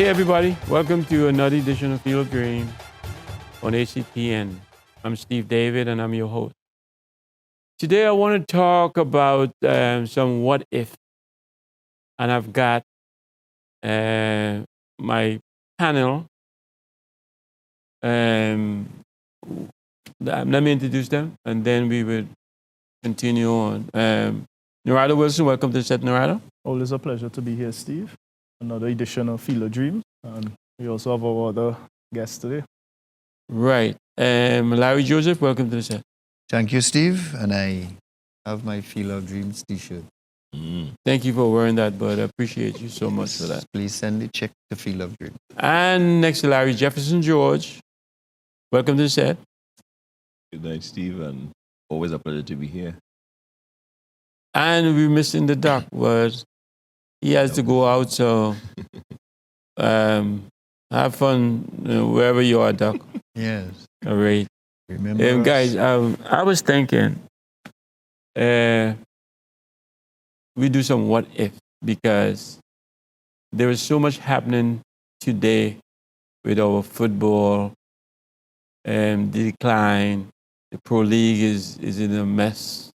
Hey everybody, welcome to another edition of Field of Dream on ACTN. I'm Steve David and I'm your host. Today I want to talk about some what if. And I've got my panel. Let me introduce them and then we will continue on. Narada Wilson, welcome to the set, Narada. Always a pleasure to be here, Steve. Another edition of Field of Dreams. And we also have our other guests today. Right. Larry Joseph, welcome to the set. Thank you, Steve. And I have my Field of Dreams t-shirt. Thank you for wearing that, bud. I appreciate you so much for that. Please send the check to Field of Dreams. And next to Larry, Jefferson George. Welcome to the set. Good night, Steve, and always a pleasure to be here. And we missing the doc was he has to go out, so have fun wherever you are, Doc. Yes. All right. Remember guys, I was thinking we do some what if because there is so much happening today with our football and the decline. The Pro League is in a mess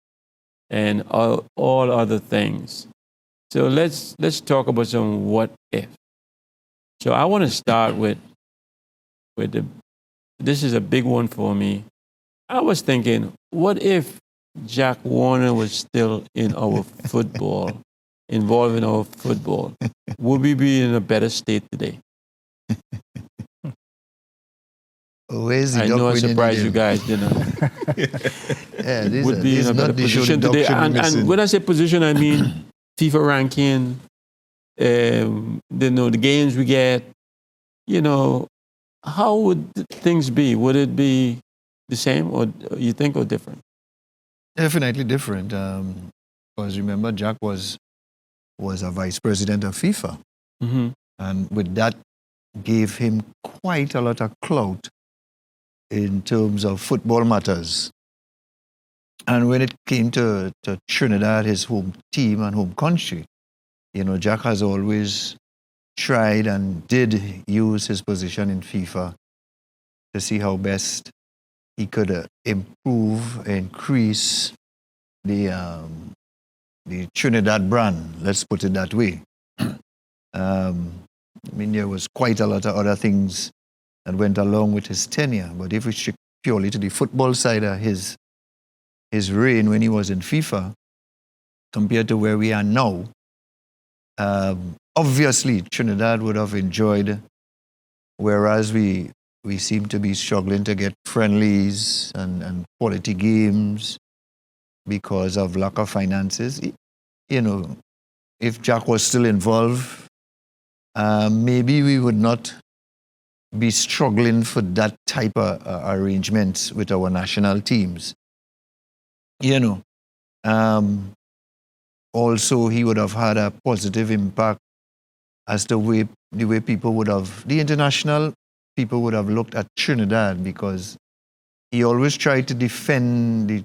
and all other things. So let's talk about some what if. So I want to start with this is a big one for me. I was thinking, what if Jack Warner was still in our football, involved in our football? Would we be in a better state today? I know I surprised you guys, didn't I? Would be in a better position today. And when I say position, I mean FIFA ranking, the games we get. How would things be? Would it be the same, or you think, or different? Definitely different. Because remember, Jack was a vice president of FIFA. Mm-hmm. And with that, gave him quite a lot of clout in terms of football matters. And when it came to Trinidad, his home team and home country, Jack has always tried and did use his position in FIFA to see how best he could improve, increase the Trinidad brand, let's put it that way. There was quite a lot of other things that went along with his tenure, but if we stick purely to the football side of his reign when he was in FIFA, compared to where we are now, obviously Trinidad would have enjoyed, whereas we seem to be struggling to get friendlies and quality games because of lack of finances. If Jack was still involved, maybe we would not be struggling for that type of arrangements with our national teams. Also, he would have had a positive impact as to the way people would have, the international people would have looked at Trinidad, because he always tried to defend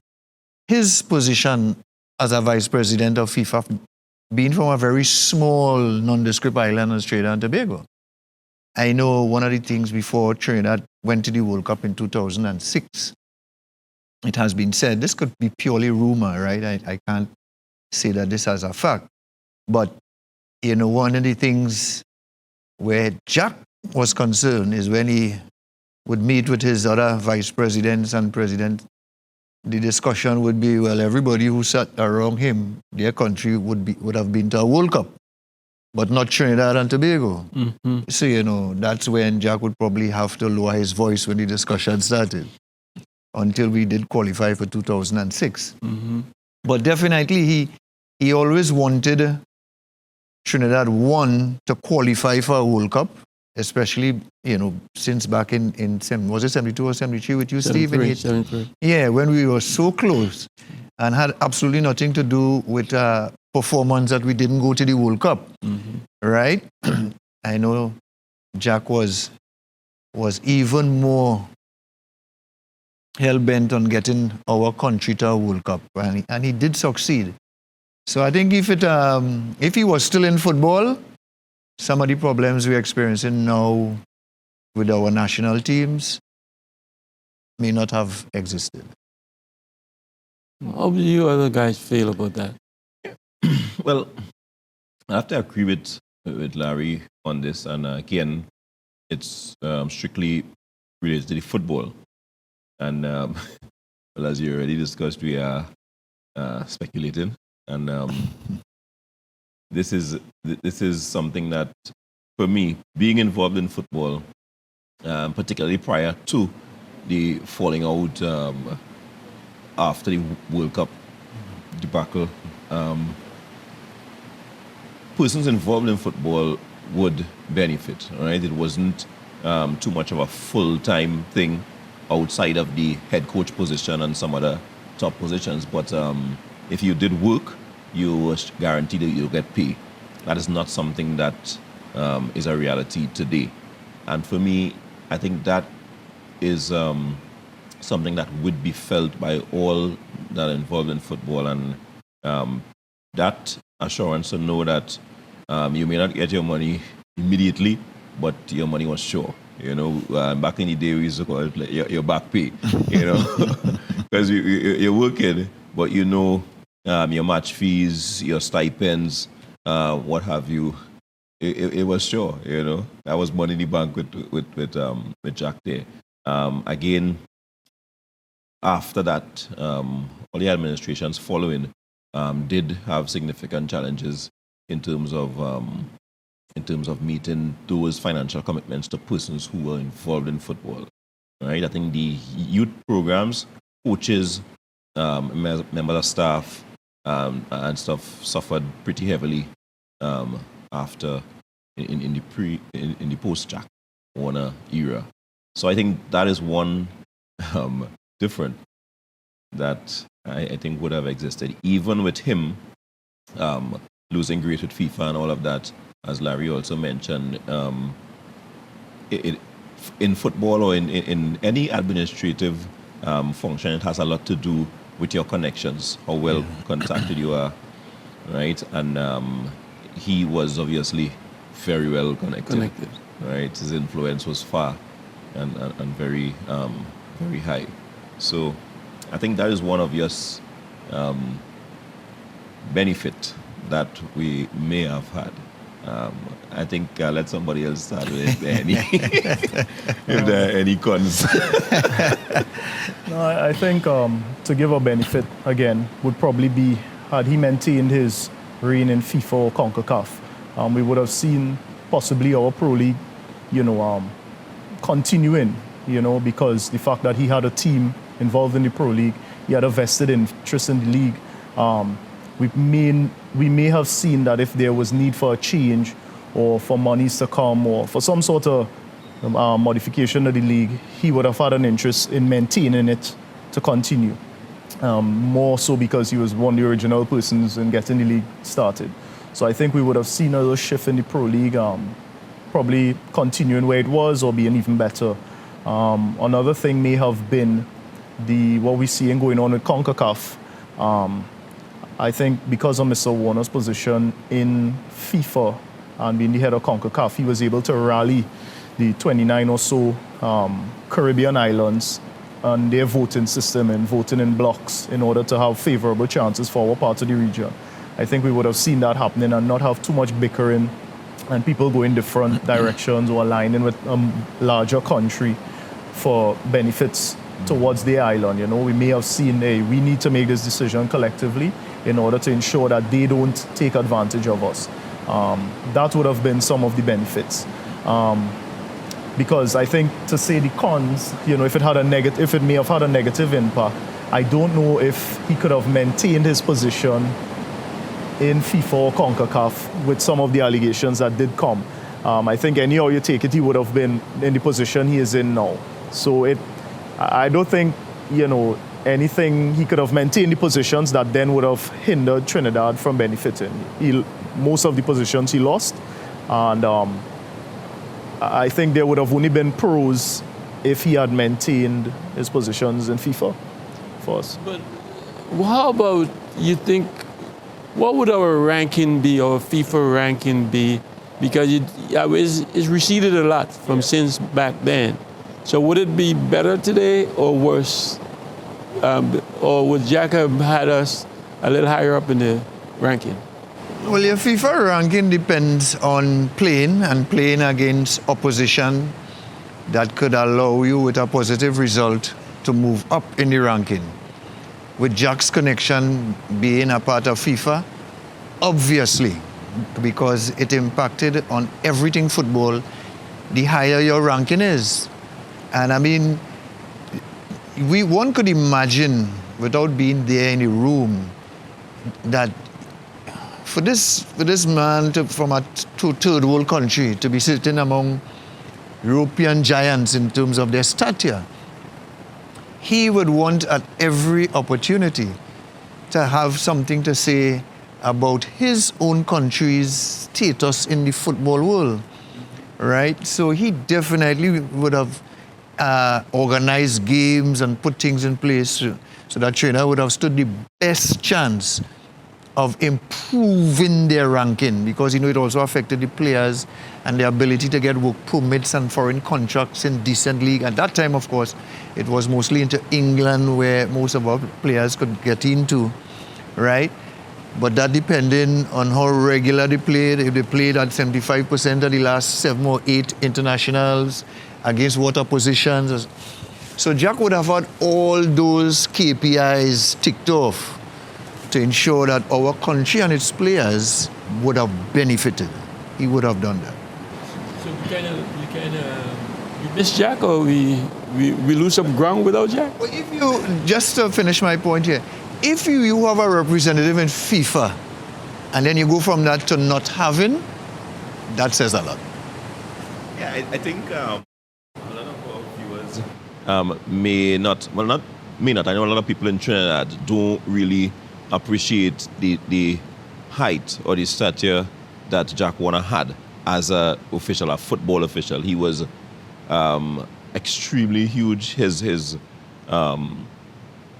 his position as a vice president of FIFA, being from a very small nondescript island as Trinidad and Tobago. I know one of the things before Trinidad went to the World Cup in 2006, it has been said, this could be purely rumor, right? I can't say that this as a fact. But, one of the things where Jack was concerned is when he would meet with his other vice presidents and president, the discussion would be, well, everybody who sat around him, their country would have been to a World Cup, but not Trinidad and Tobago. Mm-hmm. So, that's when Jack would probably have to lower his voice when the discussion started, until we did qualify for 2006. Mm-hmm. But definitely, he always wanted Trinidad, to qualify for a World Cup, especially, since back in was it 72 or 73 with you, Steve? 73. Yeah, when we were so close and had absolutely nothing to do with performance that we didn't go to the World Cup, right? I know Jack was even more hell-bent on getting our country to a World Cup, and he did succeed. So I think if he was still in football, some of the problems we're experiencing now with our national teams may not have existed. How do you other guys feel about that? Well, I have to agree with Larry on this, and again, it's strictly related to the football. And well, as you already discussed, we are speculating, and this is something that, for me, being involved in football, particularly prior to the falling out after the World Cup debacle, persons involved in football would benefit, right? It wasn't too much of a full-time thing outside of the head coach position and some other top positions. But if you did work, you were guaranteed that you'll get paid. That is not something that is a reality today. And for me, I think that is something that would be felt by all that are involved in football, and that assurance to know that you may not get your money immediately, but your money was sure. You know, back in the day, we used to call it like your back pay, you know, because you're working, but you know your match fees, your stipends, what have you. It was sure, you know. That was money in the bank with Jack there. Again, after that, all the administrations following did have significant challenges in terms of meeting those financial commitments to persons who were involved in football. Right? I think the youth programs, coaches, members of staff, and stuff suffered pretty heavily after in the post-Jack Warner era. So I think that is one different that I think would have existed, even with him losing great with FIFA and all of that. As Larry also mentioned, in football or in any administrative function, it has a lot to do with your connections, how well contacted you are, right? And he was obviously very well connected. Right? His influence was far and very very high. So I think that is one obvious benefit that we may have had. I think I'll let somebody else start with if there are any cons. No, I think to give a benefit, again, would probably be had he maintained his reign in FIFA or CONCACAF, we would have seen possibly our Pro League, continuing, because the fact that he had a team involved in the Pro League, he had a vested interest in the league. We may have seen that if there was need for a change or for monies to come or for some sort of modification of the league, he would have had an interest in maintaining it to continue. More so because he was one of the original persons in getting the league started. So I think we would have seen a little shift in the Pro League, probably continuing where it was or being even better. Another thing may have been what we're seeing going on with CONCACAF. I think because of Mr. Warner's position in FIFA and being the head of CONCACAF, he was able to rally the 29 or so Caribbean islands and their voting system and voting in blocks in order to have favorable chances for our part of the region. I think we would have seen that happening and not have too much bickering and people going different directions or aligning with a larger country for benefits towards the island. We may have seen, we need to make this decision collectively in order to ensure that they don't take advantage of us. That would have been some of the benefits. Because I think to say the cons, if it may have had a negative impact, I don't know if he could have maintained his position in FIFA or CONCACAF with some of the allegations that did come. I think anyhow you take it, he would have been in the position he is in now. So I don't think, anything, he could have maintained the positions that then would have hindered Trinidad from benefiting. Most of the positions he lost, and I think there would have only been pros if he had maintained his positions in FIFA for us. But how about, you think, what would our ranking be, our FIFA ranking be, because it's receded a lot from since back then. So would it be better today or worse? Or would Jack have had us a little higher up in the ranking? Well, your FIFA ranking depends on playing and playing against opposition that could allow you with a positive result to move up in the ranking. With Jack's connection being a part of FIFA, obviously, because it impacted on everything football, the higher your ranking is. And I mean, one could imagine, without being there in the room, that for this man from a third world country to be sitting among European giants in terms of their stature, he would want at every opportunity to have something to say about his own country's status in the football world, right? So he definitely would have organized games and put things in place so that Trinidad would have stood the best chance of improving their ranking, because it also affected the players and their ability to get work permits and foreign contracts in decent league. At that time, of course, it was mostly into England where most of our players could get into, right? But that depending on how regular they played. If they played at 75% of the last 7 or 8 internationals against what oppositions. So Jack would have had all those KPIs ticked off to ensure that our country and its players would have benefited. He would have done that. So you miss Jack, or we lose some ground without Jack? Well, if you, just to finish my point here, if you have a representative in FIFA and then you go from that to not having, that says a lot. Yeah, I think a lot of our viewers may not, I know a lot of people in Trinidad don't really appreciate the height or the stature that Jack Warner had as a football official. He was extremely huge. His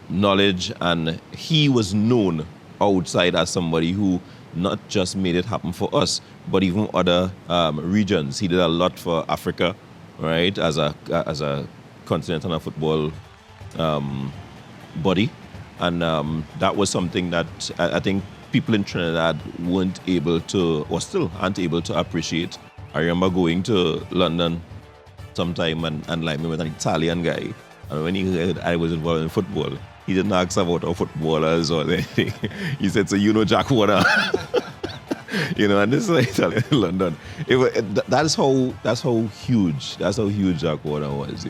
knowledge, and he was known outside as somebody who not just made it happen for us, but even other regions. He did a lot for Africa, right, as a continental football body. And that was something that I think people in Trinidad weren't able to, or still aren't able to appreciate. I remember going to London sometime and like me with an Italian guy. And when he heard I was involved in football, he didn't ask about our footballers or anything. He said, so you know Jack Warner. And this is like Italian in London. That's how huge Jack Warner was,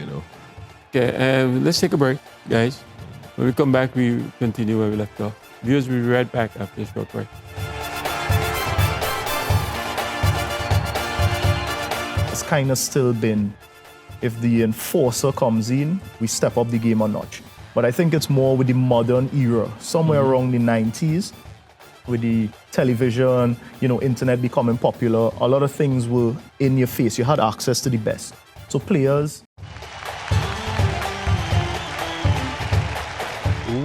Okay, let's take a break, guys. When we come back, we continue where we left off. Viewers, we'll be right back after this short break. It's kind of still been, if the enforcer comes in, we step up the game a notch. But I think it's more with the modern era, somewhere around the 90s, with the television, internet becoming popular. A lot of things were in your face. You had access to the best. So players...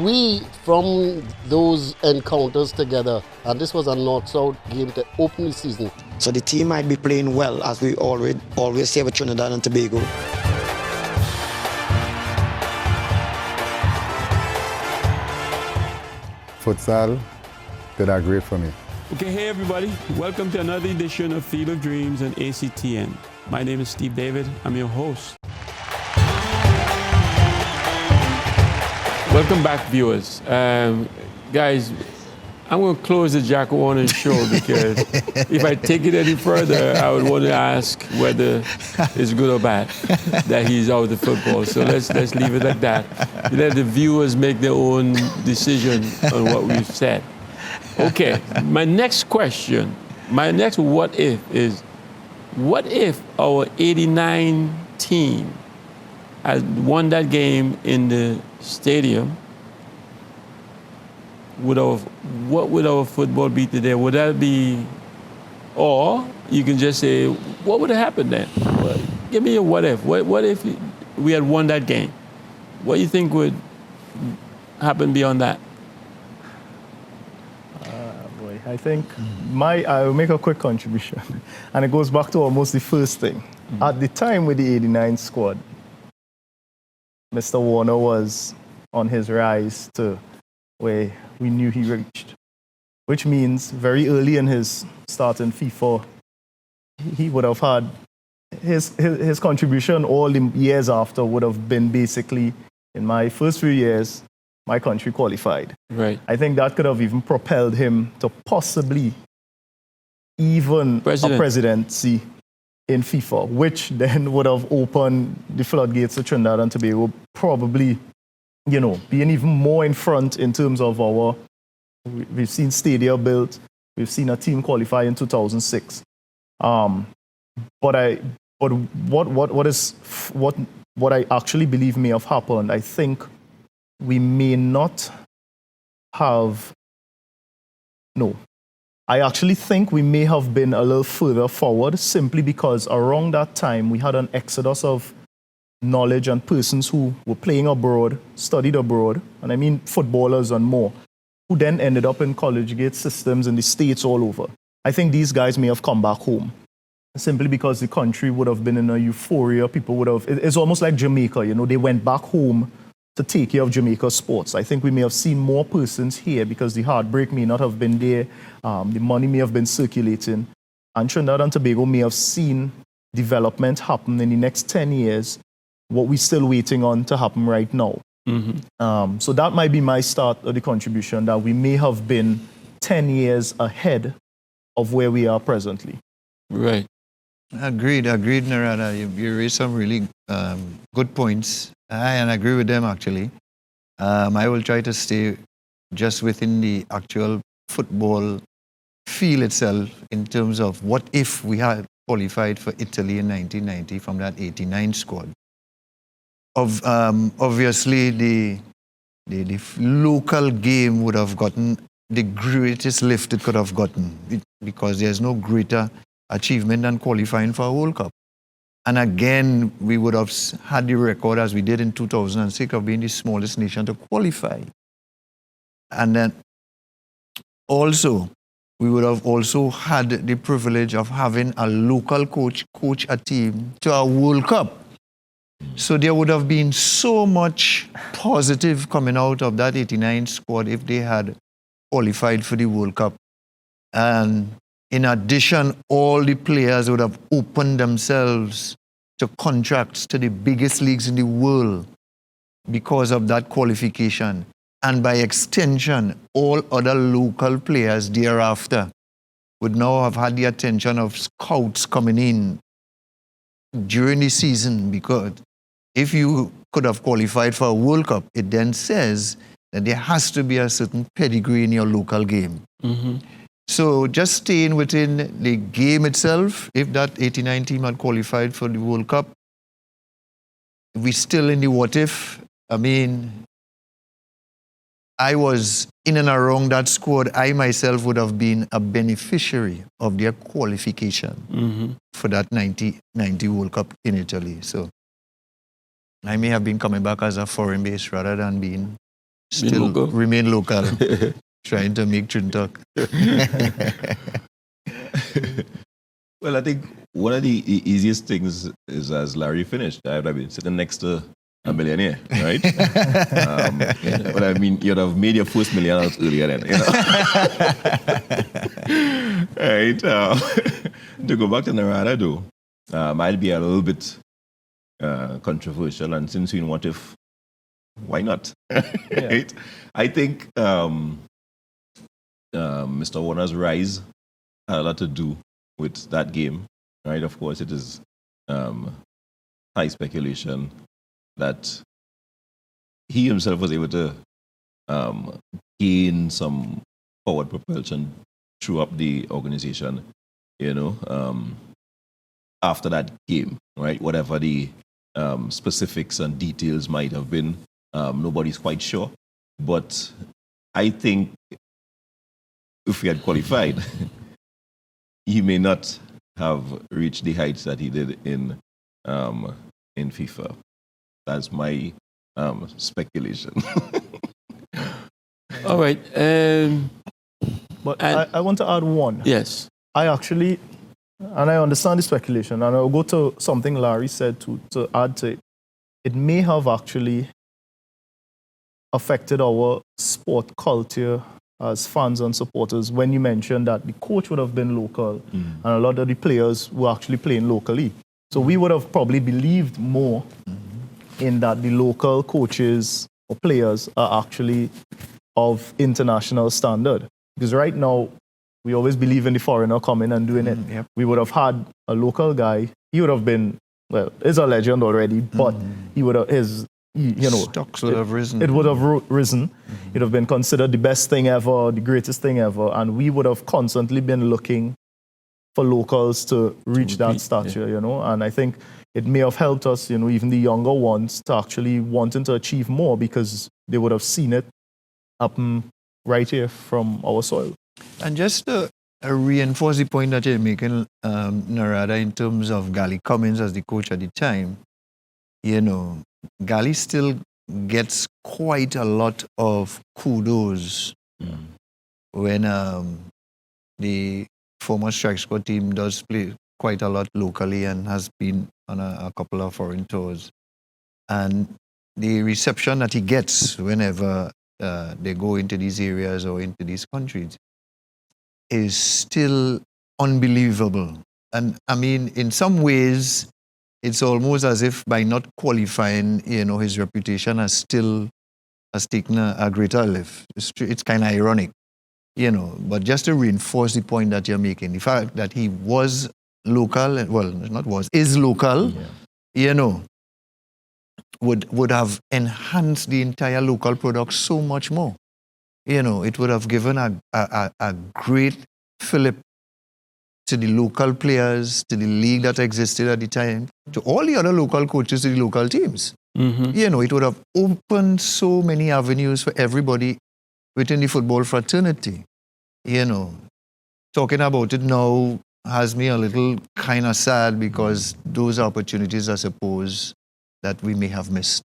We, from those encounters together, and this was a North-South game to open the season. So the team might be playing well, as we always say with Trinidad and Tobago. Futsal did that great for me. Okay, hey everybody. Welcome to another edition of Field of Dreams on ACTN. My name is Steve David. I'm your host. Welcome back, viewers. Guys, I'm going to close the Jack Warner show because if I take it any further, I would want to ask whether it's good or bad that he's out of football. So let's leave it like that. Let the viewers make their own decision on what we've said. Okay, my next question, my next what if is, what if our 89 team had won that game in the stadium? What would our football be today? Would that be, or you can just say, what would have happened then? Well, give me a what if. What if we had won that game? What do you think would happen beyond that? boy. I think I'll make a quick contribution. And it goes back to almost the first thing. At the time with the 89 squad, Mr. Warner was on his rise to where we knew he reached, which means very early in his start in FIFA, he would have had his contribution all the years after would have been basically, in my first few years, my country qualified. Right. I think that could have even propelled him to possibly even a presidency in FIFA, which then would have opened the floodgates of Trinidad and Tobago, probably, being even more in front in terms of we've seen stadia built, we've seen a team qualify in 2006. But what I actually believe may have happened, I think we may not have, I actually think we may have been a little further forward simply because around that time we had an exodus of knowledge and persons who were playing abroad, studied abroad, and I mean footballers and more, who then ended up in collegiate systems in the States all over. I think these guys may have come back home simply because the country would have been in a euphoria. People would have, it's almost like Jamaica, they went back home to take care of Jamaica's sports. I think we may have seen more persons here because the heartbreak may not have been there, the money may have been circulating, and Trinidad and Tobago may have seen development happen in the next 10 years, what we're still waiting on to happen right now. Mm-hmm. So that might be my start of the contribution, that we may have been 10 years ahead of where we are presently. Right. Agreed, Narada. You raised some really good points. And I agree with them, actually. I will try to stay just within the actual football field itself in terms of what if we had qualified for Italy in 1990 from that 89 squad. Obviously, the local game would have gotten the greatest lift it could have gotten because there's no greater achievement than qualifying for a World Cup. And again, we would have had the record as we did in 2006 of being the smallest nation to qualify. And then also, we would have also had the privilege of having a local coach a team to a World Cup. So there would have been so much positive coming out of that 89 squad if they had qualified for the World Cup. And in addition, all the players would have opened themselves to contracts to the biggest leagues in the world because of that qualification. And by extension, all other local players thereafter would now have had the attention of scouts coming in during the season, because if you could have qualified for a World Cup, it then says that there has to be a certain pedigree in your local game. Mm-hmm. So just staying within the game itself, if that 89 team had qualified for the World Cup, we still in the what if. I mean, I was in and around that squad. I myself would have been a beneficiary of their qualification for that 90 World Cup in Italy. So I may have been coming back as a foreign base rather than being still remain local. Trying to make Trinidad. Well, I think one of the easiest things is, as Larry finished, I've been sitting next to a millionaire, right? But I mean, you'd have made your first $1 million out earlier then, Right? To go back to Narada, though, I'll be a little bit controversial, and since we know what if, why not? Right? I think Mr. Warner's rise had a lot to do with that game, right? Of course, it is high speculation that he himself was able to gain some forward propulsion throughout the organization, after that game, right? Whatever the specifics and details might have been, nobody's quite sure. But I think if he had qualified, he may not have reached the heights that he did in FIFA. That's my speculation. All right. But And- I want to add one. Yes. I actually, and I understand the speculation, and I'll go to something Larry said to add to it. It may have actually affected our sport culture as fans and supporters when you mentioned that the coach would have been local and a lot of the players were actually playing locally. So we would have probably believed more in that the local coaches or players are actually of international standard. Because right now, we always believe in the foreigner coming and doing it. Yep. We would have had a local guy. He would have been, well, he's a legend already, but he would have, Stocks would have risen. it would have risen. It would have been considered the best thing ever, the greatest thing ever, and we would have constantly been looking for locals to reach that repeat, stature, And I think it may have helped us, even the younger ones, to actually wanting to achieve more because they would have seen it happen right here from our soil. And just to reinforce the point that you're making, Narada, in terms of Gally Cummins as the coach at the time, Gally still gets quite a lot of kudos when the former strike squad team does play quite a lot locally and has been on a couple of foreign tours. And the reception that he gets whenever they go into these areas or into these countries is still unbelievable. And I mean, in some ways, it's almost as if by not qualifying, his reputation has taken a greater lift. It's kind of ironic, But just to reinforce the point that you're making, the fact that he was local, is local, would have enhanced the entire local product so much more. It would have given a great fillip to the local players, to the league that existed at the time, to all the other local coaches, to the local teams. It would have opened so many avenues for everybody within the football fraternity. Talking about it now has me a little kind of sad because those opportunities, I suppose, that we may have missed,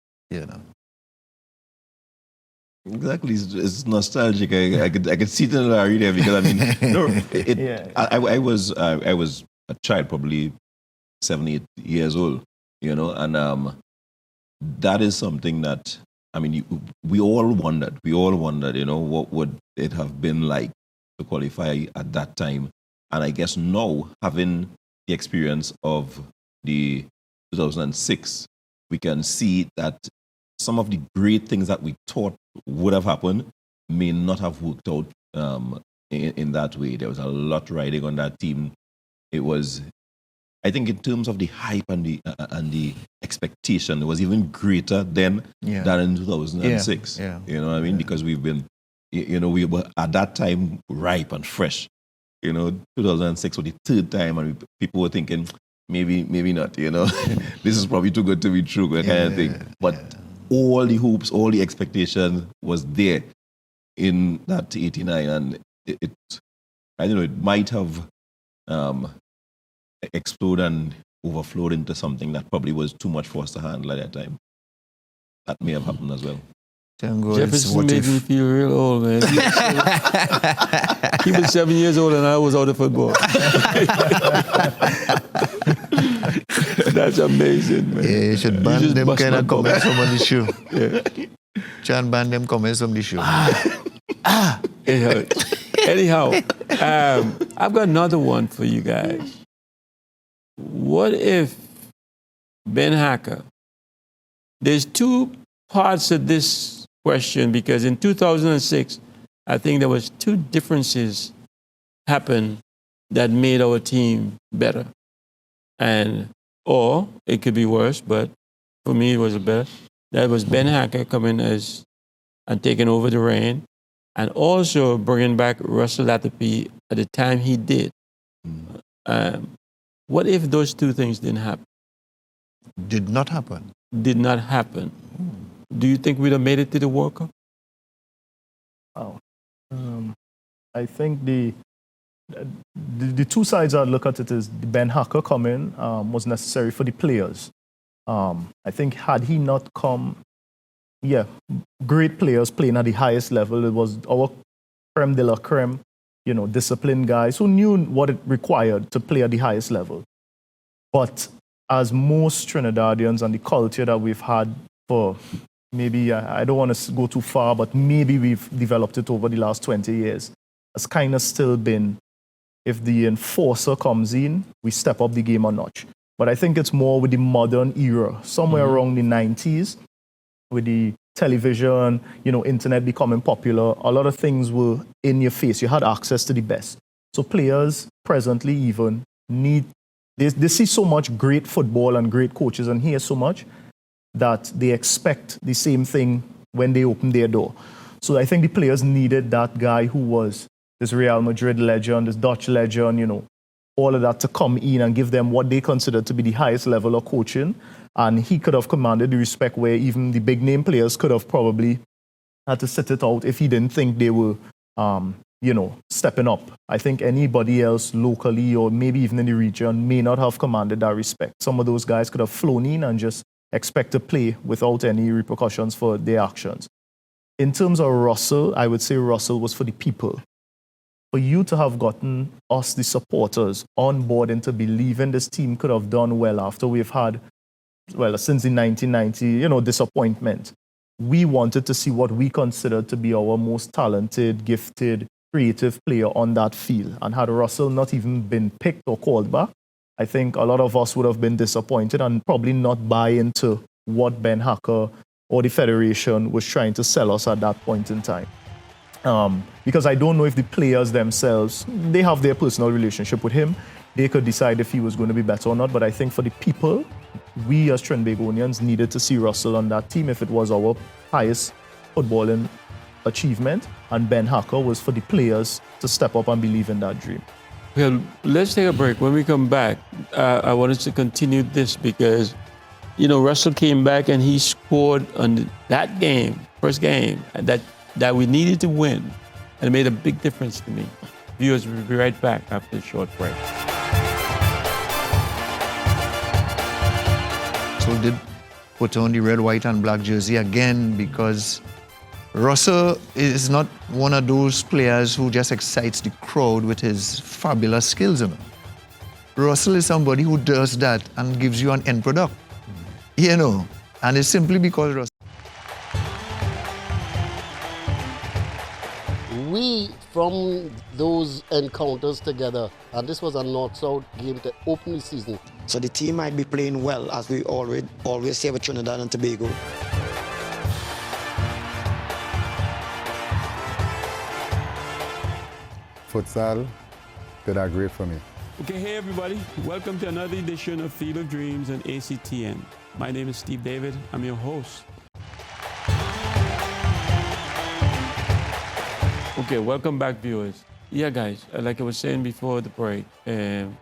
Exactly, it's nostalgic. I could see it in Larry there because I mean, I was a child, probably 7, 8 years old, and that is something that I mean, we all wondered, what would it have been like to qualify at that time, and I guess now having the experience of the 2006, we can see that some of the great things that we thought would have happened may not have worked out in that way. There was a lot riding on that team. It was, I think, in terms of the hype and the expectation, it was even greater then than in 2006. You know what I mean? Because we've been, we were at that time ripe and fresh. 2006 was the third time, and people were thinking, maybe not. This is probably too good to be true, kind of thing. But all the hopes, all the expectation was there in that 89, and it I don't know, it might have exploded and overflowed into something that probably was too much for us to handle at that time. That may have happened as well. Jefferson made me feel real old, man. He was 7 years old and I was out of football. That's amazing, man. Yeah, you should ban them bust kind my of bubble. comments from on the show. Yeah. Can't ban them comments from the show. It hurts. Anyhow, I've got another one for you guys. What if Ben Hacker? There's two parts of this question because in 2006, I think there was two differences happened that made our team better. Or it could be worse, but for me it was better. That was Ben Hacker coming and taking over the reign, and also bringing back Russell Latapy at the time he did. What if those two things didn't happen? Did not happen. Did not happen. Do you think we'd have made it to the World Cup? Wow. I think the two sides I'd look at it is the Ben Hacker coming was necessary for the players. I think had he not come, great players playing at the highest level. It was our creme de la creme, disciplined guys who knew what it required to play at the highest level. But as most Trinidadians and the culture that we've had for maybe, I don't want to go too far, but maybe we've developed it over the last 20 years, has kind of still been, if the enforcer comes in, we step up the game a notch. But I think it's more with the modern era, somewhere around the 90s, with the television, internet becoming popular. A lot of things were in your face. You had access to the best. So players presently even they see so much great football and great coaches and hear so much that they expect the same thing when they open their door. So I think the players needed that guy who was this Real Madrid legend, this Dutch legend, all of that to come in and give them what they considered to be the highest level of coaching. And he could have commanded the respect where even the big name players could have probably had to sit it out if he didn't think they were, stepping up. I think anybody else locally or maybe even in the region may not have commanded that respect. Some of those guys could have flown in and just expect to play without any repercussions for their actions. In terms of Russell, I would say Russell was for the people. For you to have gotten us, the supporters, on board and to believe in this team could have done well after we've had, since the 1990, disappointment. We wanted to see what we considered to be our most talented, gifted, creative player on that field. And had Russell not even been picked or called back, I think a lot of us would have been disappointed and probably not buy into what Ben Hacker or the Federation was trying to sell us at that point in time. Because I don't know if the players themselves, they have their personal relationship with him. They could decide if he was going to be better or not. But I think for the people, we as Trinbagonians needed to see Russell on that team if it was our highest footballing achievement. And Ben Hacker was for the players to step up and believe in that dream. Well, let's take a break. When we come back, I want us to continue this because, Russell came back and he scored on that game, first game, that we needed to win. And it made a big difference to me. Viewers, we'll be right back after a short break. So did put on the red, white, and black jersey again because Russell is not one of those players who just excites the crowd with his fabulous skills. Russell is somebody who does that and gives you an end product. And it's simply because Russell. We, from those encounters together, and this was a North-South game to open the season. So the team might be playing well, as we always say with Trinidad and Tobago. Futsal did that great for me. Okay, hey everybody. Welcome to another edition of Field of Dreams on ACTN. My name is Steve David. I'm your host. Okay, welcome back, viewers. Yeah, guys, like I was saying before the break, when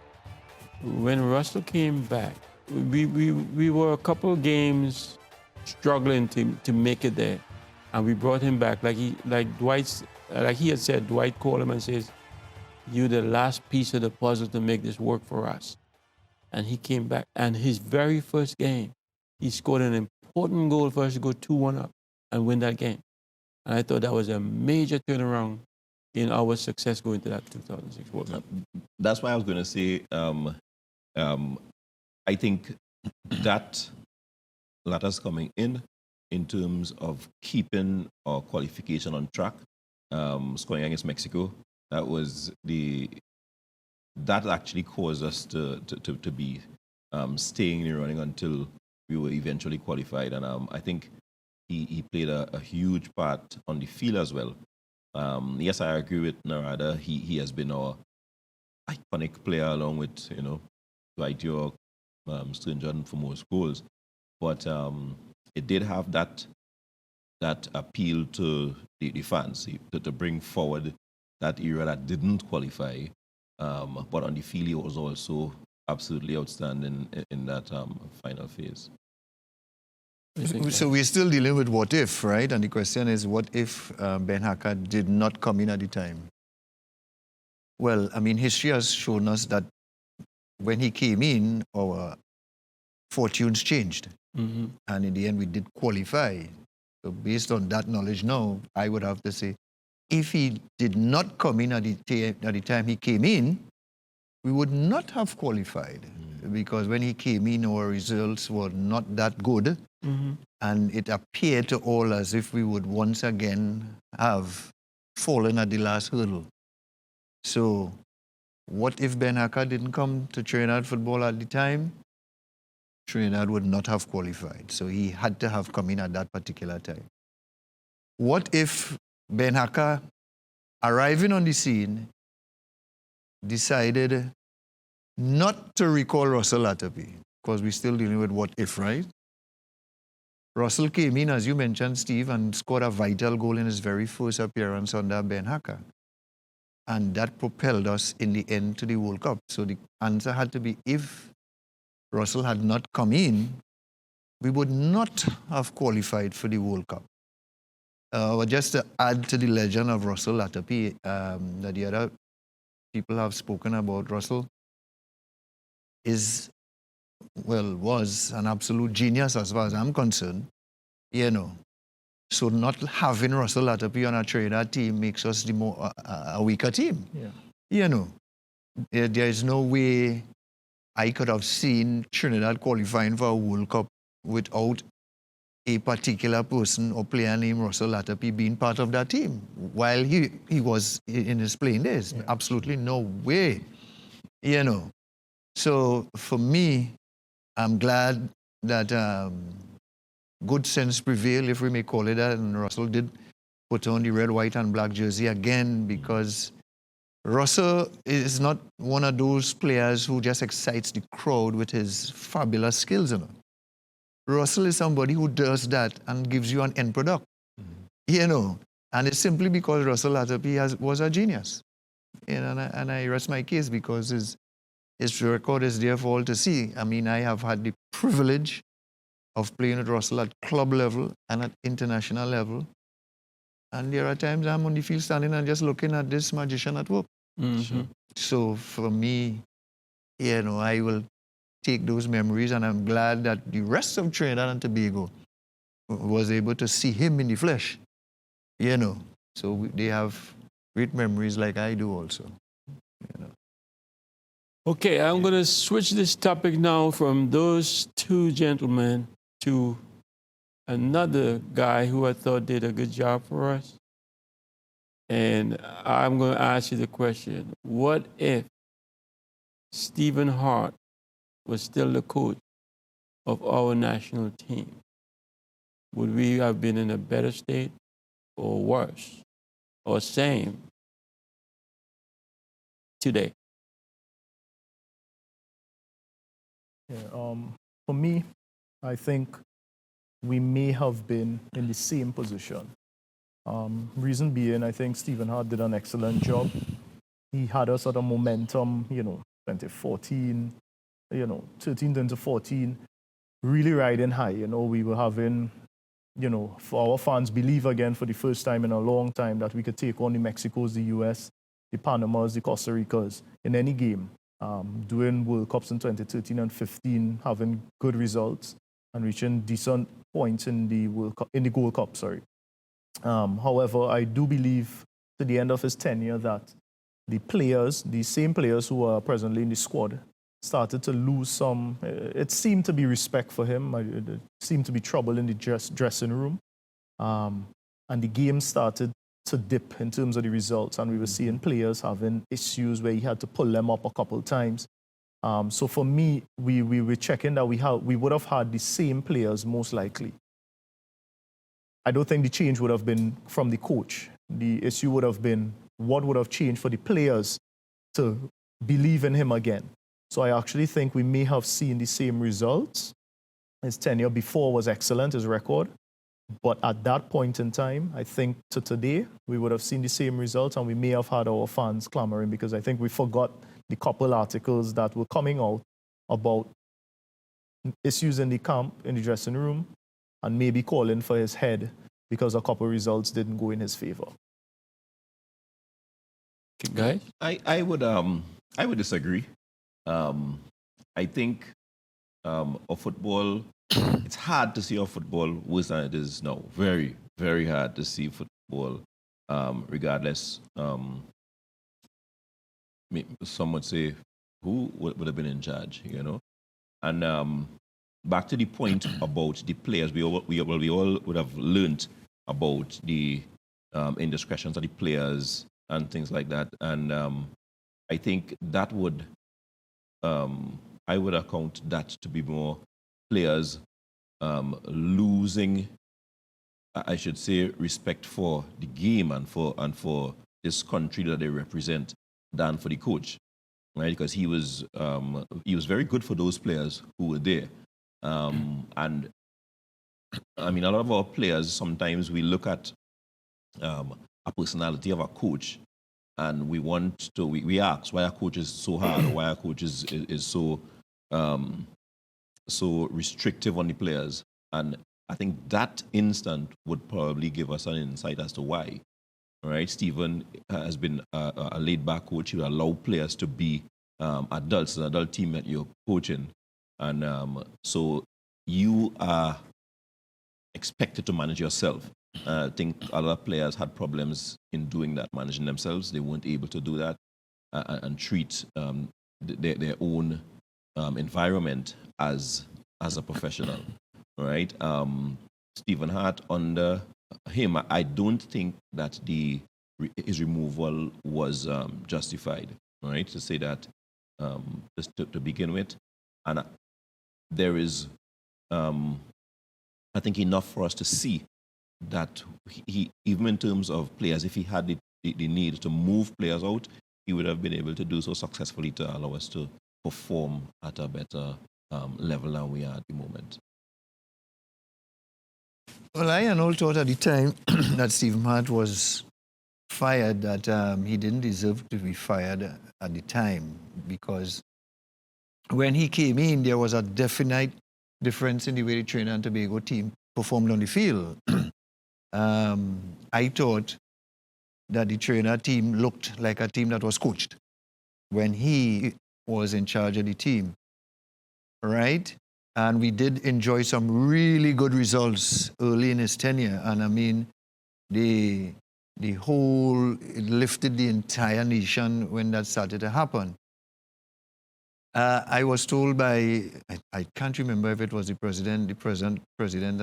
Russell came back, we were a couple of games struggling to make it there, and we brought him back. Like he had said, Dwight called him and says, "You're the last piece of the puzzle to make this work for us." And he came back, and his very first game, he scored an important goal for us to go 2-1 up and win that game. And I thought that was a major turnaround in our success going to that 2006 World Cup. That's why I was going to say, I think that letters coming in terms of keeping our qualification on track, scoring against Mexico, that actually caused us to be staying in the running until we were eventually qualified. And I think he played a huge part on the field as well. Yes, I agree with Narada. He has been our iconic player along with, Dwight York, Stern Jordan for most goals. But it did have that appeal to the fans to bring forward that era that didn't qualify. But on the field, he was also absolutely outstanding in that final phase. So we're still dealing with what if, right? And the question is, what if Ben Hacker did not come in at the time? Well, history has shown us that when he came in, our fortunes changed. Mm-hmm. And in the end, we did qualify. So based on that knowledge now, I would have to say if he did not come in at the time he came in, we would not have qualified because when he came in, our results were not that good. And it appeared to all as if we would once again have fallen at the last hurdle. So what if Ben Haka didn't come to Trinidad football at the time? Trinidad would not have qualified. So he had to have come in at that particular time. What if Ben Haka, arriving on the scene, decided not to recall Russell Latapy? Because we're still dealing with what if, right? Russell came in, as you mentioned, Steve, and scored a vital goal in his very first appearance under Ben Haka. And that propelled us in the end to the World Cup. So the answer had to be, if Russell had not come in, we would not have qualified for the World Cup. But just to add to the legend of Russell Latapy, that the other people have spoken about, Russell was an absolute genius as far as I'm concerned, you know. So not having Russell Latapy on our Trinidad team makes us a weaker team. Yeah. You know, there is no way I could have seen Trinidad qualifying for a World Cup without a particular person or player named Russell Latapy being part of that team while he was in his playing days. Yeah. Absolutely no way, you know. So for me, I'm glad that good sense prevailed, if we may call it that, and Russell did put on the red, white, and black jersey again, because Russell is not one of those players who just excites the crowd with his fabulous skills, you know. Russell is somebody who does that and gives you an end product, you know. And it's simply because Russell Latapy was a genius. You know, and I rest my case because his record is there for all to see. I mean, I have had the privilege of playing with Russell at club level and at international level. And there are times I'm on the field standing and just looking at this magician at work. So for me, you know, I will take those memories, and I'm glad that the rest of Trinidad and Tobago was able to see him in the flesh, you know. So they have great memories like I do also, you know. Okay, I'm going to switch this topic now from those two gentlemen to another guy who I thought did a good job for us. And I'm going to ask you the question, what if Stephen Hart was still the coach of our national team? Would we have been in a better state or worse or same today? Yeah, for me, I think we may have been in the same position. Reason being, I think Stephen Hart did an excellent job. He had us at a momentum, 2014, 13 into 14, really riding high. We were having, for our fans, believe again for the first time in a long time that we could take on the Mexicos, the US, the Panamas, the Costa Ricas in any game. Doing World Cups in 2013 and 15, having good results and reaching decent points in the Gold Cup. However, I do believe to the end of his tenure that the same players who are presently in the squad, started to lose some. It seemed to be respect for him. It seemed to be trouble in the dressing room, and the game started to dip in terms of the results, and we were seeing players having issues where he had to pull them up a couple times. So for me, we were checking that we would have had the same players most likely. I don't think the change would have been from the coach. The issue would have been what would have changed for the players to believe in him again. So I actually think we may have seen the same results. His tenure before was excellent, his record. But at that point in time, I think to today, we would have seen the same results, and we may have had our fans clamoring because I think we forgot the couple articles that were coming out about issues in the camp, in the dressing room, and maybe calling for his head because a couple results didn't go in his favor. Okay, guys? I would disagree. I think a football, it's hard to see our football worse than it is now. Very, very hard to see football regardless. Some would say, who would have been in charge, you know? And back to the point about the players, we all would have learned about the indiscretions of the players and things like that. And I think that would, I would account that to be more players losing, I should say, respect for the game and for this country that they represent than for the coach, right? Because he was very good for those players who were there. And I mean, a lot of our players, sometimes we look at a personality of a coach and we ask why a coach is so hard or why a coach is so so restrictive on the players. And I think that instant would probably give us an insight as to why. All right, Stephen has been a laid-back coach. He will allow players to be adults, an adult team that you're coaching. And so you are expected to manage yourself. I think other players had problems in doing that, managing themselves. They weren't able to do that and treat their own environment as a professional, right? Stephen Hart, under him, I don't think that his removal was justified, right? To say that, just to begin with. And there is, I think, enough for us to see that he, even in terms of players, if he had the need to move players out, he would have been able to do so successfully to allow us to perform at a better level than we are at the moment. Well, I and all thought at the time that Stephen Hart was fired, that he didn't deserve to be fired at the time, because when he came in, there was a definite difference in the way the Trinidad and Tobago team performed on the field. I thought that the Trinidad team looked like a team that was coached when he was in charge of the team, right? And we did enjoy some really good results early in his tenure. And I mean, it lifted the entire nation when that started to happen. I was told by, I can't remember if it was the present president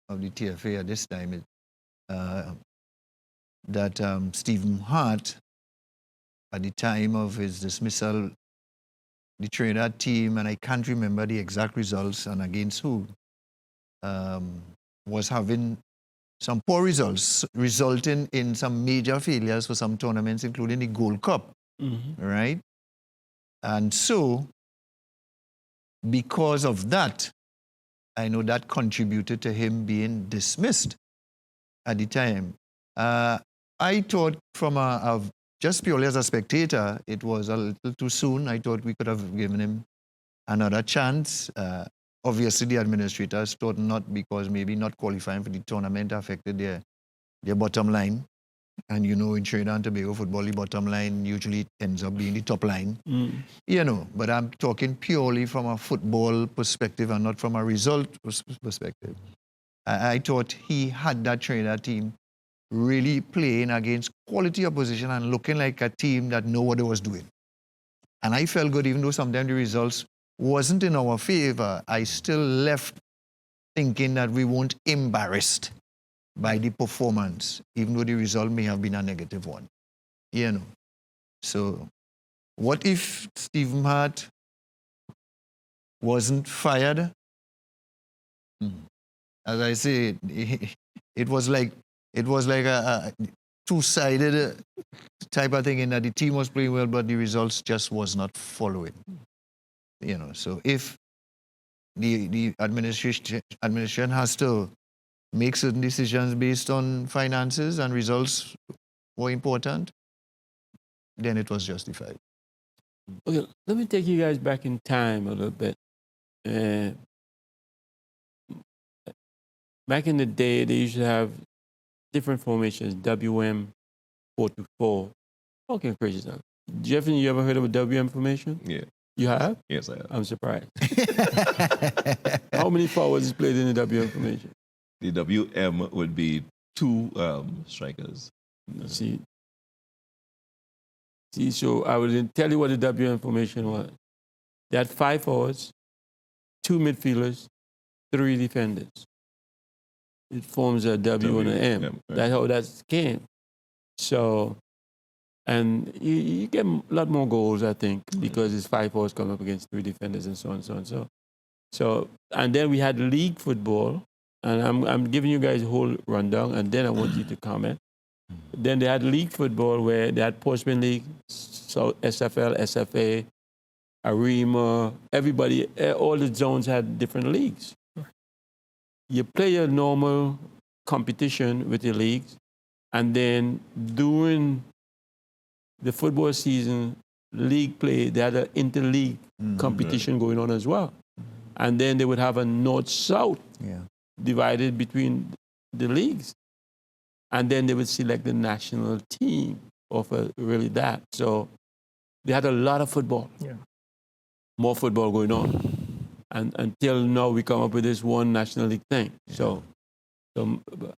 of the TFA at this time, that Stephen Hart, at the time of his dismissal, the Trinidad team, and I can't remember the exact results and against who, was having some poor results, resulting in some major failures for some tournaments, including the Gold Cup, right? And so, because of that, I know that contributed to him being dismissed at the time. I thought just purely as a spectator, it was a little too soon. I thought we could have given him another chance. Obviously, the administrators thought not, because maybe not qualifying for the tournament affected their bottom line. And you know, in Trinidad and Tobago football, the bottom line usually ends up being the top line. You know, but I'm talking purely from a football perspective and not from a result perspective. I thought he had that Trinidad team really playing against quality opposition and looking like a team that knew what they was doing. And I felt good, even though sometimes the results wasn't in our favor. I still left thinking that we weren't embarrassed by the performance, even though the result may have been a negative one. You know. So what if Stephen Hart wasn't fired? As I say, it was like a two-sided type of thing, in that the team was playing well, but the results just was not following. You know, so if the administration has to make certain decisions based on finances and results were important, then it was justified. Okay, let me take you guys back in time a little bit. Back in the day, they used to have different formations, WM 4-4. Okay, crazy stuff. Jeffrey, you ever heard of a WM formation? Yeah. You have? Yes, I have. I'm surprised. How many forwards is played in the WM formation? The WM would be two strikers. See, so I will tell you what the WM formation was. They had 5 forwards, 2 midfielders, 3 defenders. It forms a W and an M. right. That's how that came. So, and you get a lot more goals, I think, because it's 5 forwards coming up against 3 defenders and so on and so on. So, and then we had league football, and I'm giving you guys a whole rundown, and then I want you to comment. Then they had league football where they had Portsmouth League, so SFL, SFA, Arima, everybody, all the zones had different leagues. You play your normal competition with your leagues, and then during the football season, league play, they had an interleague competition going on as well. And then they would have a north-south divided between the leagues. And then they would select the national team of really that. So they had a lot of football. Yeah. More football going on. And until now, we come up with this one National League thing. Yeah. So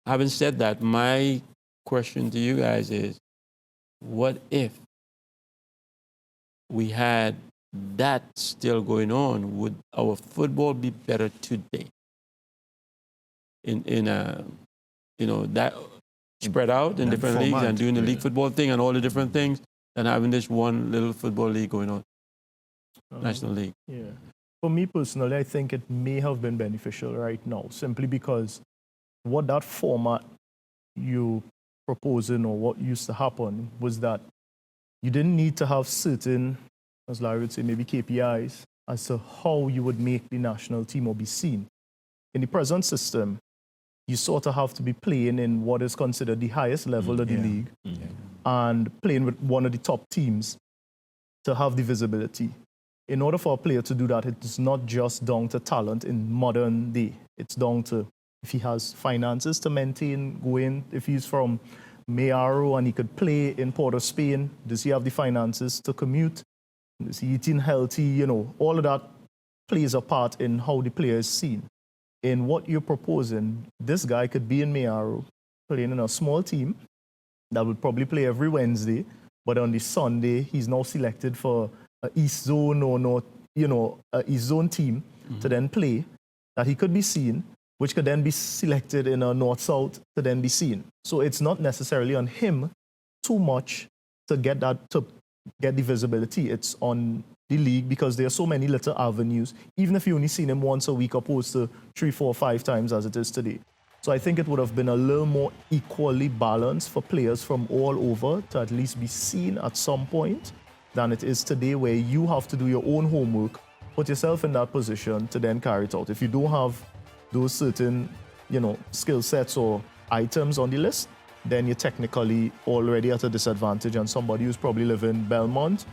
having said that, my question to you guys is, what if we had that still going on? Would our football be better today? That spread out in different leagues and doing the league football thing and all the different things, and having this one little football league going on, National League. Yeah. For me personally, I think it may have been beneficial right now, simply because what that format you proposing or what used to happen was that you didn't need to have certain, as Larry would say, maybe KPIs as to how you would make the national team or be seen. In the present system, you sort of have to be playing in what is considered the highest level of the league and playing with one of the top teams to have the visibility. In order for a player to do that, it's not just down to talent in modern day. It's down to if he has finances to maintain going, if he's from Mayaro and he could play in Port of Spain, does he have the finances to commute? Is he eating healthy? All of that plays a part in how the player is seen. In what you're proposing, this guy could be in Mayaro, playing in a small team that would probably play every Wednesday, but on the Sunday, he's now selected for an East Zone or not, an East Zone team to then play, that he could be seen, which could then be selected in a North-South to then be seen. So it's not necessarily on him too much to get the visibility. It's on the league, because there are so many little avenues, even if you only seen him once a week opposed to 3, 4, 5 times as it is today. So I think it would have been a little more equally balanced for players from all over to at least be seen at some point than it is today, where you have to do your own homework, put yourself in that position to then carry it out. If you don't have those certain, skill sets or items on the list, then you're technically already at a disadvantage, and somebody who's probably living Belmont,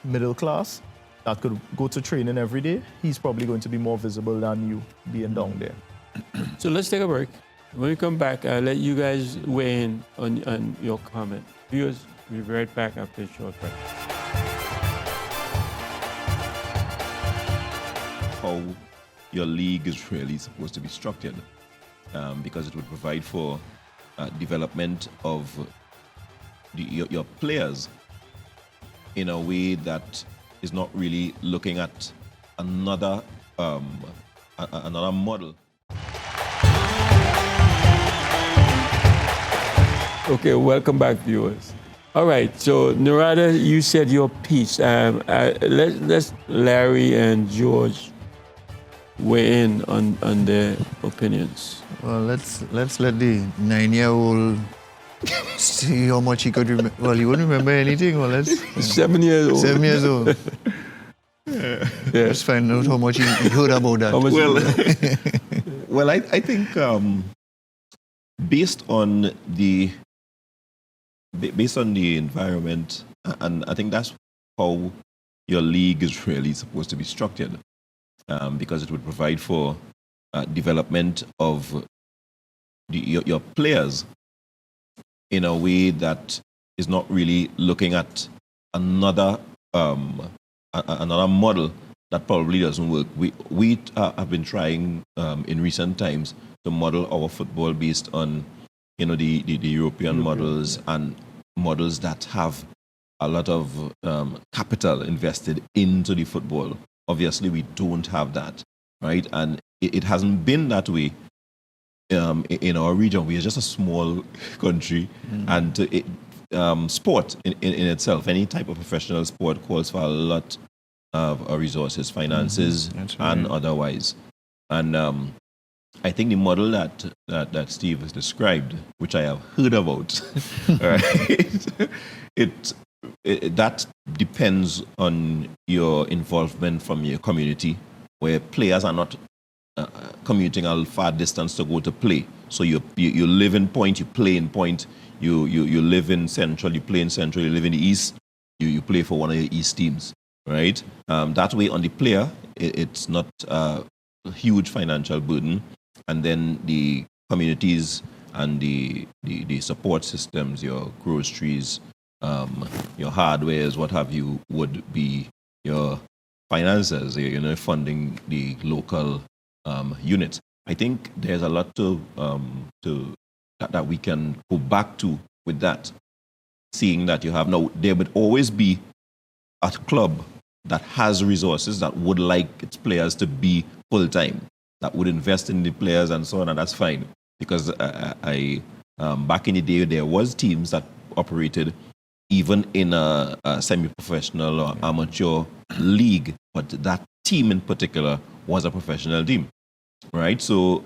middle class, that could go to training every day, he's probably going to be more visible than you being down there. So let's take a break. When we come back, I'll let you guys weigh in on your comment. Viewers, we'll be right back after a short break. How your league is really supposed to be structured, because it would provide for development of your players in a way that is not really looking at another model. Okay, welcome back, viewers. All right, so Narada, you said your piece. Let's Larry and George weigh in on their opinions. Well, let's let the 9-year-old see how much he could remember. Well, he wouldn't remember anything. Well, let's 7 years old. 7 years old. Let's find out how much he heard about that. Well, I think based on the environment, and I think that's how your league is really supposed to be structured, because it would provide for development of your players in a way that is not really looking at another model that probably doesn't work. We have been trying in recent times to model our football based on the European models and models that have a lot of capital invested into the football. Obviously, we don't have that, right? And it hasn't been that way in our region. We are just a small country, and sport in itself, any type of professional sport, calls for a lot of resources, finances, and otherwise. And I think the model that Steve has described, which I have heard about, right, that depends on your involvement from your community, where players are not commuting a far distance to go to play. So you live in Point, you play in Point. You live in Central, you play in Central. You live in the East, you play for one of your East teams, right? That way, on the player, it's not a huge financial burden. And then the communities and the support systems, your groceries, your hardwares, what have you, would be your finances, funding the local units. I think there's a lot to that we can go back to with that, seeing that you have now, there would always be a club that has resources that would like its players to be full-time, that would invest in the players and so on, and that's fine. Because I back in the day, there was teams that operated even in a semi-professional or amateur league, but that team in particular was a professional team, right? So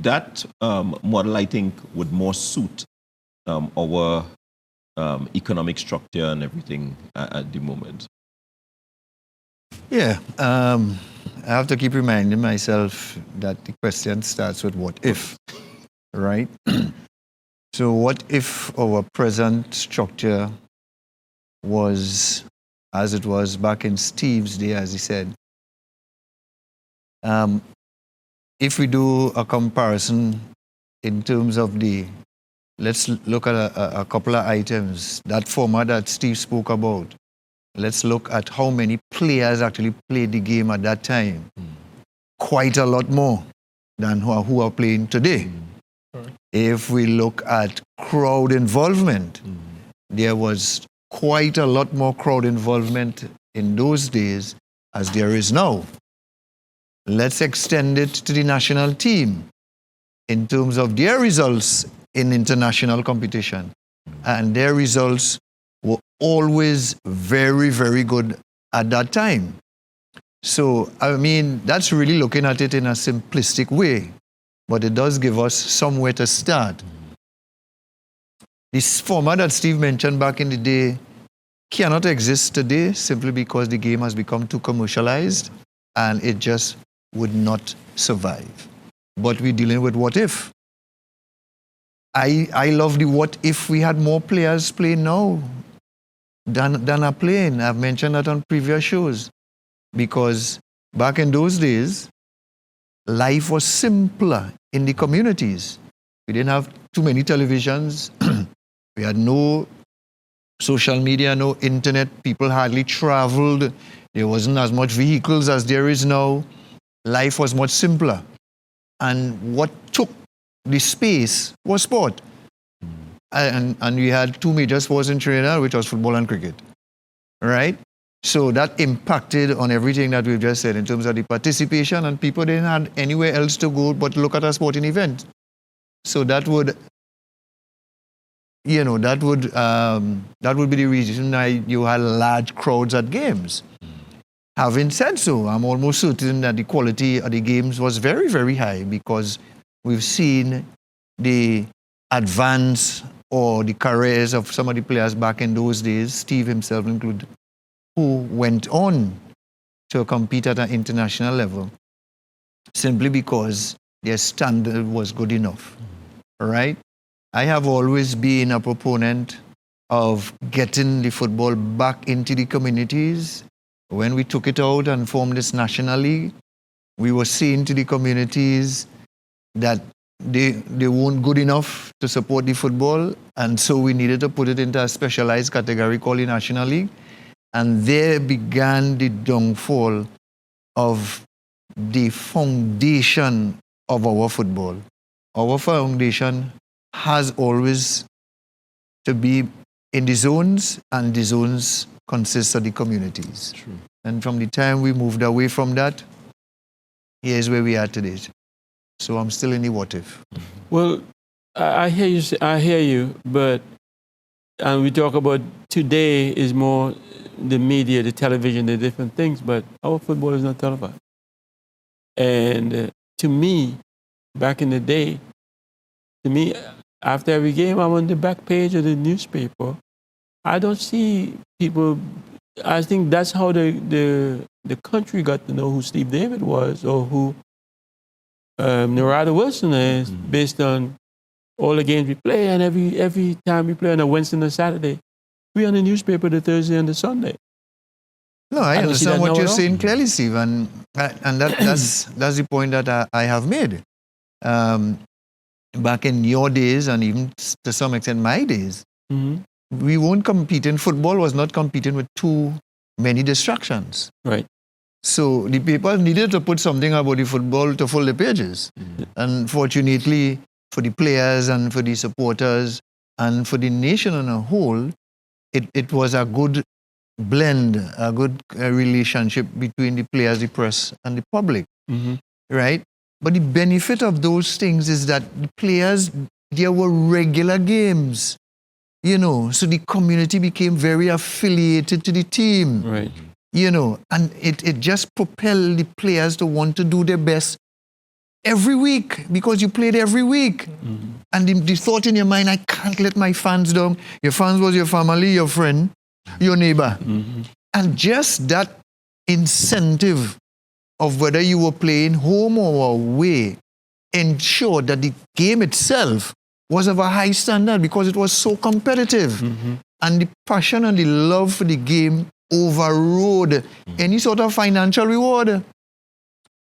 that model, I think, would more suit our economic structure and everything at the moment. Yeah, I have to keep reminding myself that the question starts with what if, right? So what if our present structure was as it was back in Steve's day, as he said? If we do a comparison in terms of let's look at a couple of items, that format that Steve spoke about. Let's look at how many players actually played the game at that time. Quite a lot more than who are playing today. If we look at crowd involvement, there was quite a lot more crowd involvement in those days as there is now. Let's extend it to the national team in terms of their results in international competition. And their results were always very, very good at that time. So, I mean, that's really looking at it in a simplistic way, but it does give us somewhere to start. This format that Steve mentioned back in the day cannot exist today simply because the game has become too commercialized and it just would not survive. But we're dealing with what if. I love the what if we had more players playing now than are playing. I've mentioned that on previous shows. Because back in those days, life was simpler in the communities. We didn't have too many televisions. We had no social media, no internet. People hardly traveled. There wasn't as much vehicles as there is now. Life was much simpler. And what took the space was sport. And we had two major sports in Trinidad, which was football and cricket. Right? So that impacted on everything that we've just said in terms of the participation, and people didn't have anywhere else to go but look at a sporting event. So that would, that would be the reason why you had large crowds at games. Having said so, I'm almost certain that the quality of the games was very, very high because we've seen the advance or the careers of some of the players back in those days, Steve himself included, who went on to compete at an international level simply because their standard was good enough, right? I have always been a proponent of getting the football back into the communities. When we took it out and formed this national league, we were saying to the communities that they weren't good enough to support the football, and so we needed to put it into a specialized category called the National League. And there began the downfall of the foundation of our football. Our foundation has always to be in the zones, and the zones consist of the communities. True. And from the time we moved away from that, here's where we are today. So I'm still in the what if. Well, I hear you. I hear you, but and we talk about today is more the media, the television, the different things. But our football is not televised. And to me, back in the day, after every game, I'm on the back page of the newspaper. I don't see people. I think that's how the country got to know who Steve David was or who Narada Wilson is, based on all the games we play, and every time we play on a Wednesday and a Saturday, we on the newspaper the Thursday and the Sunday. No, I don't see understand that what now you're at all. saying clearly, Steve, and that's the point that I have made. Back in your days, and even to some extent my days, we weren't competing. Football was not competing with too many distractions. Right. So the paper needed to put something about the football to fill the pages. And fortunately for the players and for the supporters and for the nation on a whole, it was a good blend, a good relationship between the players, the press, and the public, right? But the benefit of those things is that the players, there were regular games, so the community became very affiliated to the team. Right. And it just propelled the players to want to do their best every week because you played every week. And the thought in your mind, I can't let my fans down. Your fans was your family, your friend, your neighbor. And just that incentive of whether you were playing home or away ensured that the game itself was of a high standard because it was so competitive. And the passion and the love for the game overrode any sort of financial reward.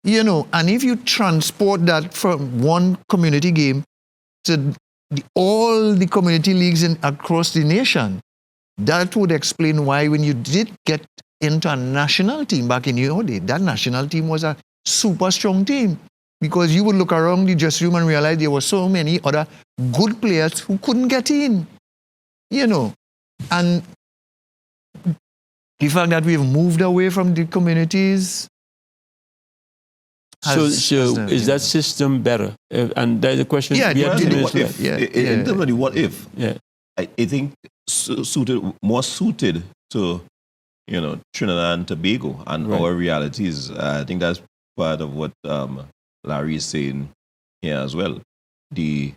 And if you transport that from one community game to all the community leagues across the nation, that would explain why when you did get into a national team back in your day, that national team was a super strong team because you would look around the dressing room and realize there were so many other good players who couldn't get in, And the fact that we've moved away from the communities. So is that system better? And that's the question. Yeah, we have the to What ask. if? In terms of the what if, Yeah. I think more suited to Trinidad and Tobago and Right. our realities. I think that's part of what Larry is saying here as well. The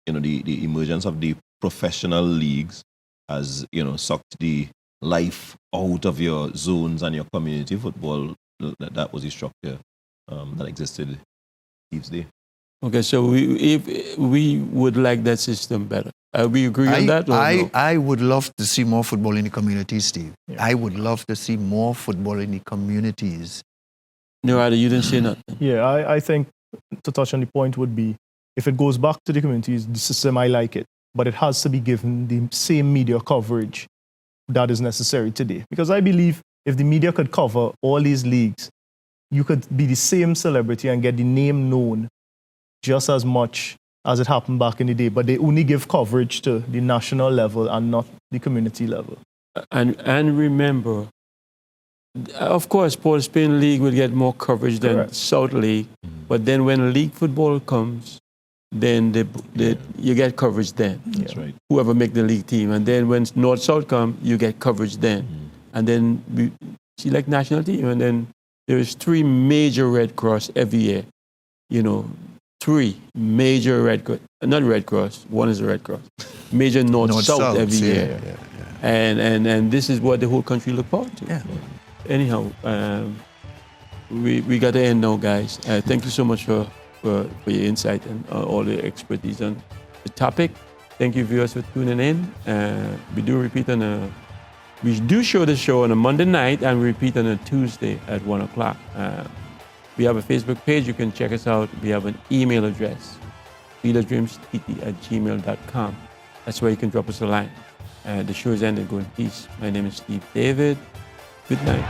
emergence of the professional leagues has sucked the life out of your zones and your community football. That was the structure that existed Steve's day. Okay, so if we would like that system better. We agree on that? Or no? I would love to see more football in the communities, Steve. Yeah. I would love to see more football in the communities. No, you didn't say nothing. Yeah, I think to touch on the point would be, if it goes back to the communities, the system, I like it. But it has to be given the same media coverage that is necessary today. Because I believe if the media could cover all these leagues, you could be the same celebrity and get the name known just as much as it happened back in the day. But they only give coverage to the national level and not the community level. And remember, of course, Port of Spain League will get more coverage than Correct. South League. But then when league football comes, then you get coverage then. That's right. Whoever make the league team. And then when North-South come, you get coverage then. And then we select national team. And then there is 3 major Red Cross every year. 3 major Red Cross. Not Red Cross. One is a Red Cross. Major North-South every year. And this is what the whole country look forward to. Yeah. Anyhow, we got to end now, guys. Thank you so much for your insight and all the expertise on the topic. Thank you, viewers, for tuning in. We do show the show on a Monday night and we repeat on a Tuesday at 1 o'clock. We have a Facebook page. You can check us out. We have an email address, fielddreamstt@gmail.com. That's where you can drop us a line. The show is ended. Go in peace. My name is Steve David. Good night.